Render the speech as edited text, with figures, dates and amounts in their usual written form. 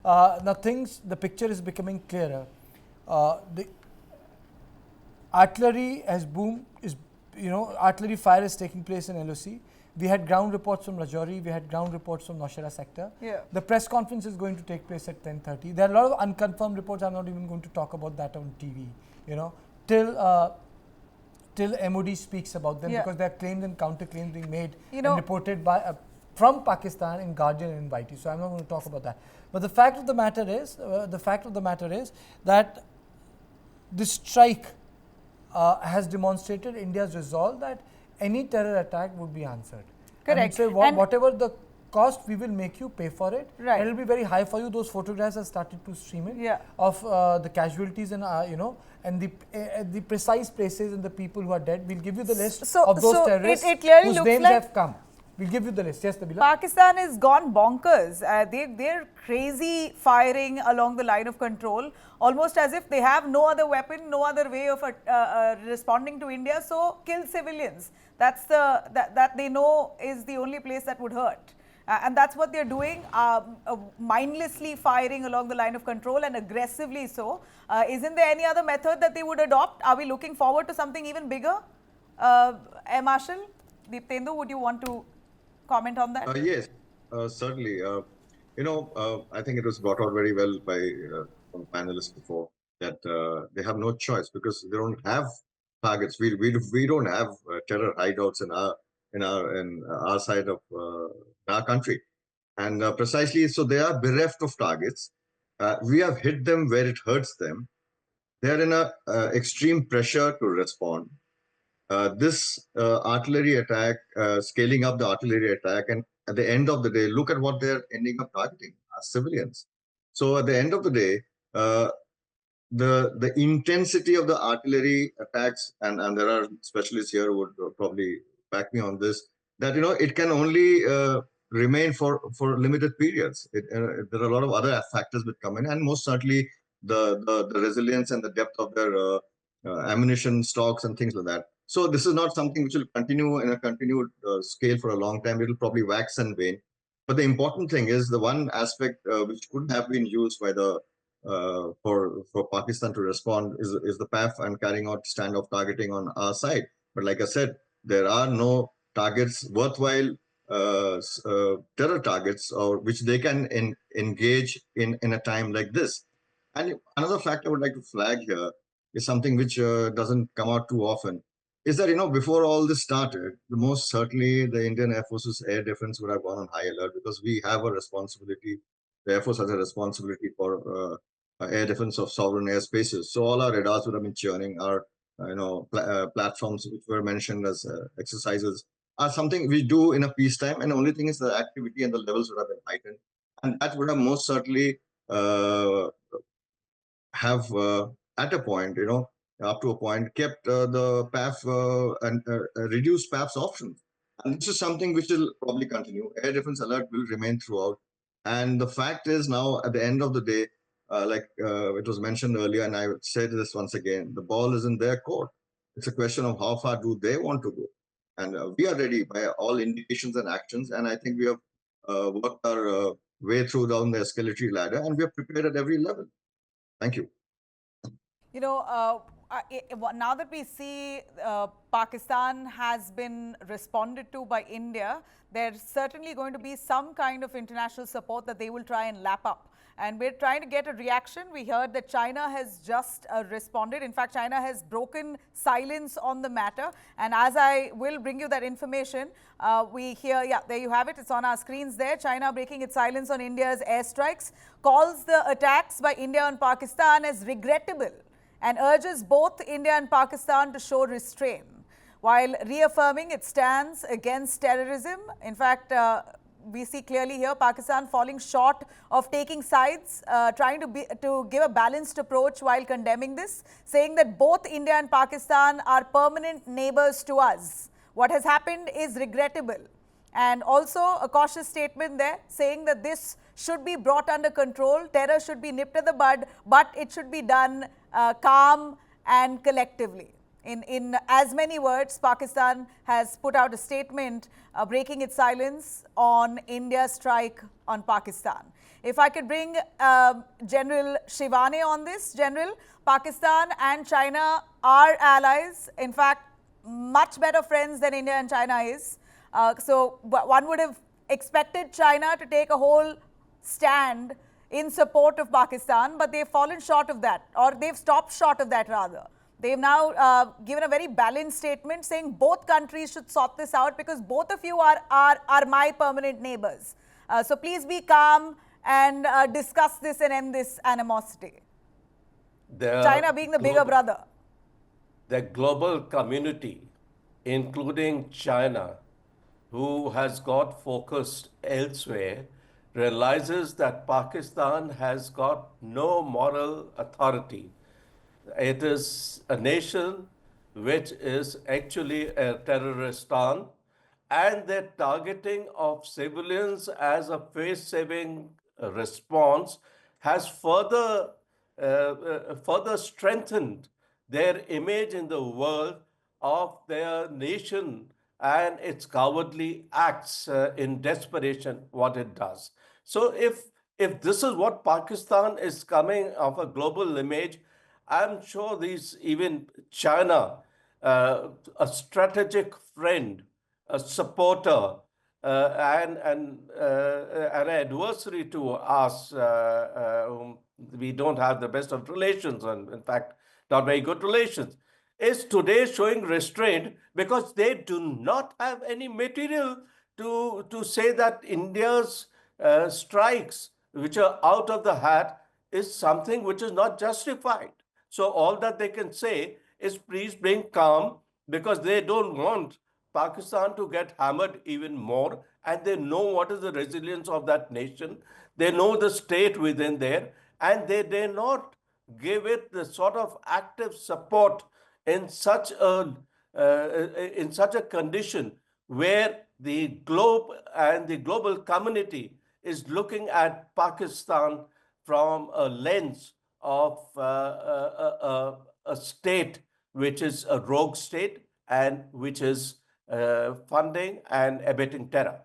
Now the picture is becoming clearer. The artillery has boomed, artillery fire is taking place in LOC. We had ground reports from Rajouri, we had ground reports from Naushera sector. Yeah. The press conference is going to take place at 10:30. There are a lot of unconfirmed reports. I'm not even going to talk about that on TV, till MOD speaks about them, because there are claims and counterclaims being made and reported by from Pakistan in Guardian and YT. So I'm not going to talk about that. But the fact of the matter is, that this strike has demonstrated India's resolve that any terror attack would be answered. Correct. And whatever the cost, we will make you pay for it. Right. And it will be very high for you. Those photographs have started to stream in of the casualties and and the precise places and the people who are dead. We'll give you the list of those terrorists whose names have come. We'll give you the list. Yes, Nabila? Pakistan has gone bonkers. They're crazy firing along the line of control, almost as if they have no other weapon, no other way of responding to India. So kill civilians. That's that they know is the only place that would hurt. And that's what they're doing, mindlessly firing along the line of control, and aggressively so. Isn't there any other method that they would adopt? Are we looking forward to something even bigger? Air Marshal, Deeptendu, would you want to comment on that? Yes, certainly. I think it was brought out very well by some panelists before that they have no choice because they don't have targets. We don't have terror hideouts in our side of our country, and precisely so they are bereft of targets. We have hit them where it hurts them. They are in a extreme pressure to respond. This artillery attack, scaling up the artillery attack, and at the end of the day, look at what they're ending up targeting, civilians. So at the end of the day, the intensity of the artillery attacks, and there are specialists here who would probably back me on this, that it can only remain for limited periods. There are a lot of other factors that come in, and most certainly the resilience and the depth of their ammunition stocks and things like that. So this is not something which will continue in a continued scale for a long time. It will probably wax and wane. But the important thing is the one aspect which could have been used by the for Pakistan to respond is the PAF and carrying out standoff targeting on our side. But like I said, there are no targets, worthwhile terror targets, or which they can engage in a time like this. And another fact I would like to flag here is something which doesn't come out too often. Is that, before all this started, most certainly the Indian Air Force's air defense would have gone on high alert because we have a responsibility. The Air Force has a responsibility for air defense of sovereign airspaces. So all our radars would have been churning. Our platforms which were mentioned as exercises are something we do in a peacetime, and the only thing is the activity and the levels would have been heightened, and that would have most certainly have at a point, up to a point, kept the PAF and reduced PAF's options. And this is something which will probably continue. Air defense alert will remain throughout. And the fact is now, at the end of the day, like it was mentioned earlier, and I would say this once again, the ball is in their court. It's a question of how far do they want to go. And we are ready by all indications and actions. And I think we have worked our way through down the escalatory ladder, and we are prepared at every level. Thank you. Now that we see Pakistan has been responded to by India, there's certainly going to be some kind of international support that they will try and lap up. And we're trying to get a reaction. We heard that China has just responded. In fact, China has broken silence on the matter. And as I will bring you that information, we hear, there you have it. It's on our screens there. China breaking its silence on India's airstrikes, calls the attacks by India on Pakistan as regrettable, and urges both India and Pakistan to show restraint, while reaffirming its stance against terrorism. In fact, we see clearly here Pakistan falling short of taking sides, trying to give a balanced approach while condemning this, saying that both India and Pakistan are permanent neighbors to us. What has happened is regrettable. And also a cautious statement there saying that this should be brought under control, terror should be nipped at the bud, but it should be done calm and collectively. In as many words, Pakistan has put out a statement breaking its silence on India's strike on Pakistan. If I could bring General Shivane on this. General, Pakistan and China are allies. In fact, much better friends than India and China is. So one would have expected China to take a whole stand in support of Pakistan, but they've fallen short of that, or they've stopped short of that rather. They've now given a very balanced statement saying both countries should sort this out because both of you are my permanent neighbors. So please be calm and discuss this and end this animosity. China being the bigger brother. The global community, including China, who has got focused elsewhere, realizes that Pakistan has got no moral authority. It is a nation which is actually a terroristan, and their targeting of civilians as a face-saving response has further strengthened their image in the world of their nation and its cowardly acts in desperation, what it does. So if this is what Pakistan is coming of a global image, I'm sure these even China, a strategic friend, a supporter, and an adversary to us, whom we don't have the best of relations, and in fact, not very good relations, is today showing restraint because they do not have any material to say that India's strikes, which are out of the hat, is something which is not justified. So all that they can say is please bring calm, because they don't want Pakistan to get hammered even more, and they know what is the resilience of that nation. They know the state within there, and they dare not give it the sort of active support in such a condition where the globe and the global community is looking at Pakistan from a lens of a state which is a rogue state and which is funding and abetting terror.